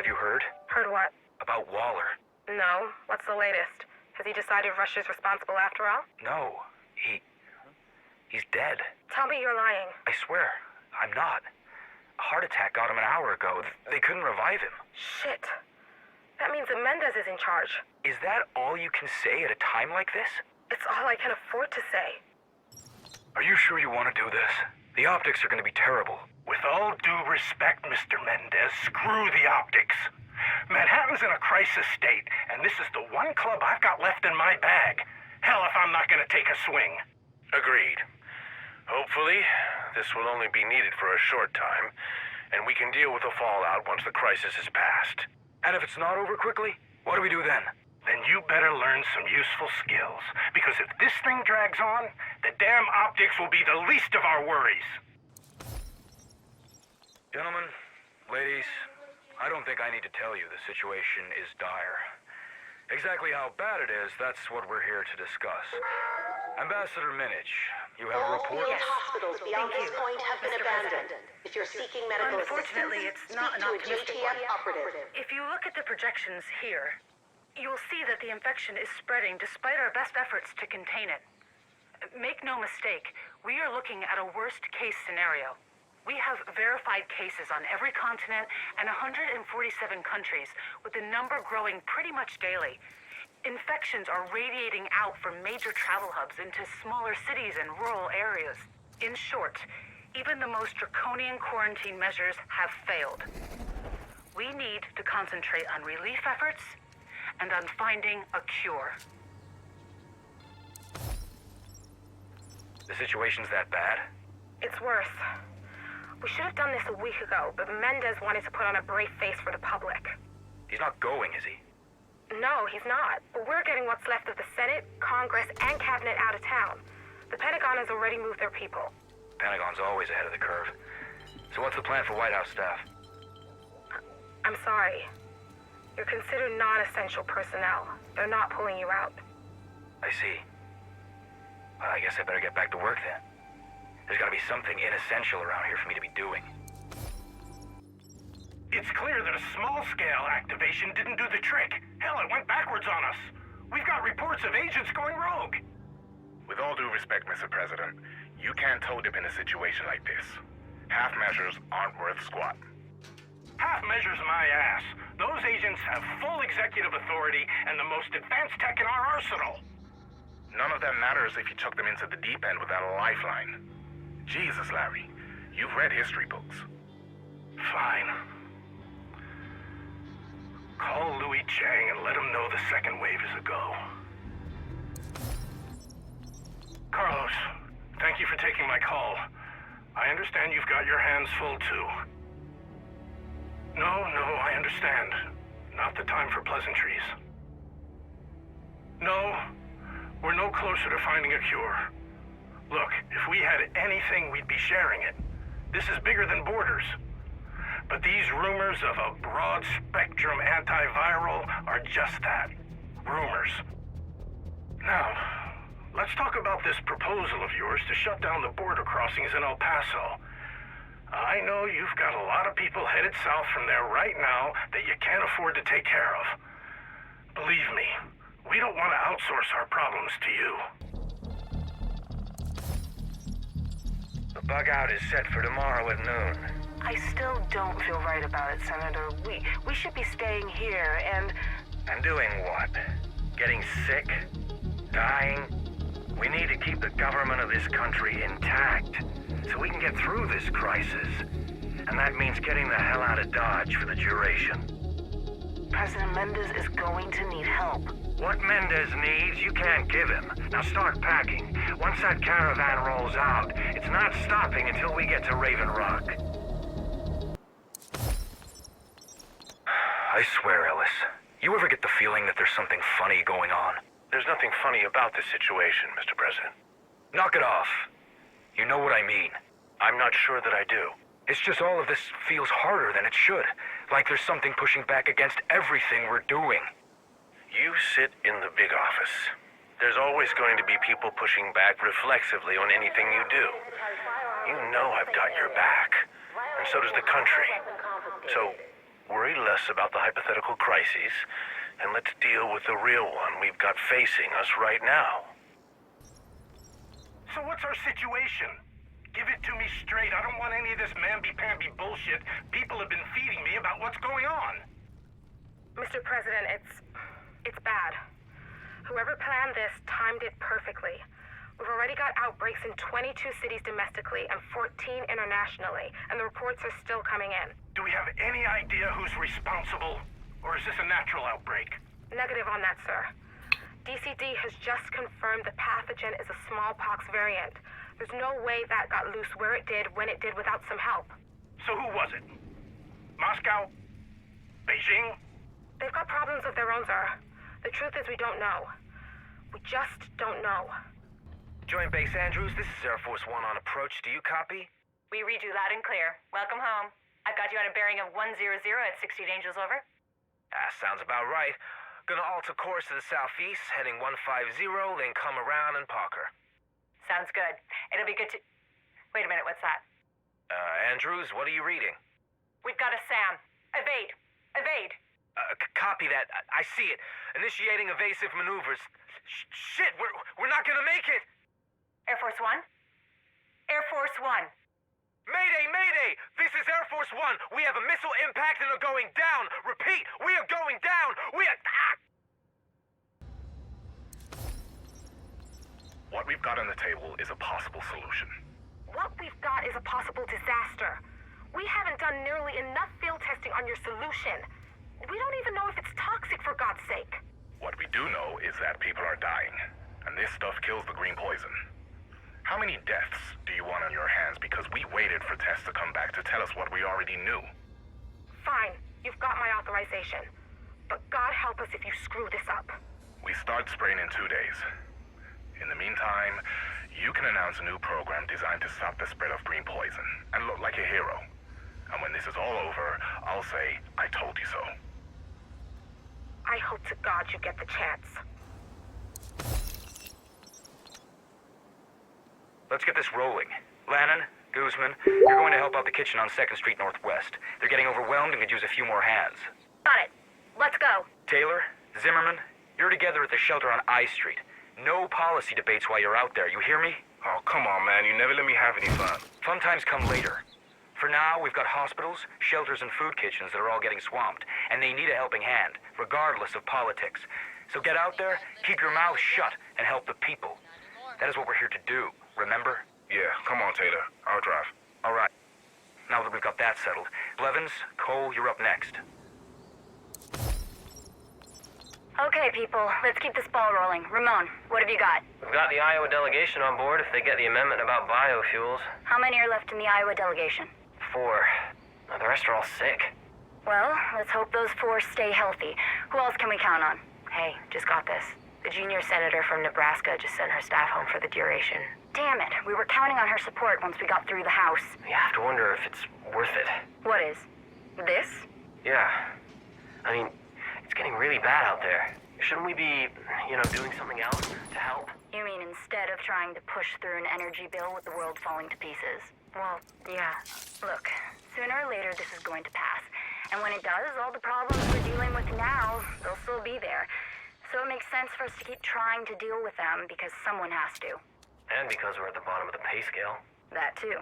Have you heard? Heard what? About Waller. No. What's the latest? Has he decided Russia's responsible after all? No. He's dead. Tell me you're lying. I swear, I'm not. A heart attack got him an hour ago. They couldn't revive him. Shit. That means that Mendez is in charge. Is that all you can say at a time like this? It's all I can afford to say. Are you sure you want to do this? The optics are going to be terrible. With all due respect, Mr. Mendez, screw the optics. Manhattan's in a crisis state, and this is the one club I've got left in my bag. Hell if I'm not going to take a swing. Agreed. Hopefully, this will only be needed for a short time, and we can deal with the fallout once the crisis is past. And if it's not over quickly, what do we do then? Then you better learn some useful skills, because if this thing drags on, the damn optics will be the least of our worries. Gentlemen, ladies, I don't think I need to tell you the situation is dire. Exactly how bad it is, that's what we're here to discuss. Ambassador Minich, you have a report? All field hospitals beyond this point have been abandoned. If you're seeking medical Unfortunately, assistance, it's not an speak to a optimistic JTF one. operative. If you look at the projections here, you'll see that the infection is spreading despite our best efforts to contain it. Make no mistake, we are looking at a worst-case scenario. We have verified cases on every continent and 147 countries, with the number growing pretty much daily. Infections are radiating out from major travel hubs into smaller cities and rural areas. In short, even the most draconian quarantine measures have failed. We need to concentrate on relief efforts and on finding a cure. The situation's that bad? It's worse. We should have done this a week ago, but Mendez wanted to put on a brave face for the public. He's not going, is he? No, he's not. But we're getting what's left of the Senate, Congress, and Cabinet out of town. The Pentagon has already moved their people. Pentagon's always ahead of the curve. So what's the plan for White House staff? I'm sorry. You're considered non-essential personnel. They're not pulling you out. I see. Well, I guess I better get back to work then. There's gotta be something inessential around here for me to be doing. It's clear that a small-scale activation didn't do the trick. Hell, it went backwards on us. We've got reports of agents going rogue. With all due respect, Mr. President, you can't toe-dip in a situation like this. Half measures aren't worth squat. Half measures my ass. Those agents have full executive authority and the most advanced tech in our arsenal. None of that matters if you took them into the deep end without a lifeline. Jesus, Larry, you've read history books. Fine. Call Louis Chang and let him know the second wave is a go. Carlos, thank you for taking my call. I understand you've got your hands full too. No, I understand. Not the time for pleasantries. No, we're no closer to finding a cure. Look, if we had anything, we'd be sharing it. This is bigger than borders. But these rumors of a broad-spectrum antiviral are just that. Rumors. Now, let's talk about this proposal of yours to shut down the border crossings in El Paso. I know you've got a lot of people headed south from there right now that you can't afford to take care of. Believe me, we don't want to outsource our problems to you. The bug out is set for tomorrow at noon. I still don't feel right about it, Senator. We should be staying here and... And doing what? Getting sick? Dying? We need to keep the government of this country intact so we can get through this crisis. And that means getting the hell out of Dodge for the duration. President Mendez is going to need help. What Mendez needs, you can't give him. Now start packing. Once that caravan rolls out, it's not stopping until we get to Raven Rock. I swear, Ellis, you ever get the feeling that there's something funny going on? There's nothing funny about this situation, Mr. President. Knock it off. You know what I mean. I'm not sure that I do. It's just all of this feels harder than it should. Like there's something pushing back against everything we're doing. You sit in the big office. There's always going to be people pushing back reflexively on anything you do. You know I've got your back, and so does the country. So, worry less about the hypothetical crises, and let's deal with the real one we've got facing us right now. So what's our situation? Give it to me straight. I don't want any of this mamby-pamby bullshit people have been feeding me about what's going on. Mr. President, it's bad. Whoever planned this timed it perfectly. We've already got outbreaks in 22 cities domestically and 14 internationally, and the reports are still coming in. Do we have any idea who's responsible? Or is this a natural outbreak? Negative on that, sir. DCD has just confirmed the pathogen is a smallpox variant. There's no way that got loose where it did, when it did, without some help. So who was it? Moscow? Beijing? They've got problems of their own, sir. The truth is we don't know. We just don't know. Joint Base Andrews, this is Air Force One on approach. Do you copy? We read you loud and clear. Welcome home. I've got you on a bearing of 100 at 16 Angels, over. Sounds about right. Gonna alter course to the southeast, heading 150, then come around and Parker. Sounds good. It'll be good to... Wait a minute, what's that? Andrews, what are you reading? We've got a SAM. Evade. Evade. Copy that. I see it. Initiating evasive maneuvers. Shit, we're not gonna make it! Air Force One? Air Force One. Mayday, mayday! This is Air Force One. We have a missile impact and are going down. Repeat, we are going down. We are... What we've got on the table is a possible solution. What we've got is a possible disaster. We haven't done nearly enough field testing on your solution. We don't even know if it's toxic, for God's sake. What we do know is that people are dying, and this stuff kills the green poison. How many deaths do you want on your hands because we waited for tests to come back to tell us what we already knew? Fine, you've got my authorization. But God help us if you screw this up. We start spraying in 2 days. In the meantime, you can announce a new program designed to stop the spread of green poison and look like a hero. And when this is all over, I'll say, I told you so. I hope to God you get the chance. Let's get this rolling. Lannon, Guzman, you're going to help out the kitchen on 2nd Street Northwest. They're getting overwhelmed and could use a few more hands. Got it. Let's go. Taylor, Zimmerman, you're together at the shelter on I Street. No policy debates while you're out there, you hear me? Oh, come on, man. You never let me have any fun. Fun times come later. For now, we've got hospitals, shelters, and food kitchens that are all getting swamped, and they need a helping hand, regardless of politics. So get out there, keep your mouth shut, and help the people. That is what we're here to do, remember? Yeah, come on, Taylor. I'll drive. All right. Now that we've got that settled, Blevins, Cole, you're up next. Okay, people, let's keep this ball rolling. Ramon, what have you got? We've got the Iowa delegation on board if they get the amendment about biofuels. How many are left in the Iowa delegation? 4. The rest are all sick. Well, let's hope those 4 stay healthy. Who else can we count on? Hey, just got this. The junior senator from Nebraska just sent her staff home for the duration. Damn it, we were counting on her support once we got through the House. You have to wonder if it's worth it. What is? This? Yeah. I mean, it's getting really bad out there. Shouldn't we be, doing something else to help? You mean instead of trying to push through an energy bill with the world falling to pieces? Well, yeah. Look, sooner or later this is going to pass. And when it does, all the problems we're dealing with now, they'll still be there. So it makes sense for us to keep trying to deal with them because someone has to. And because we're at the bottom of the pay scale. That too.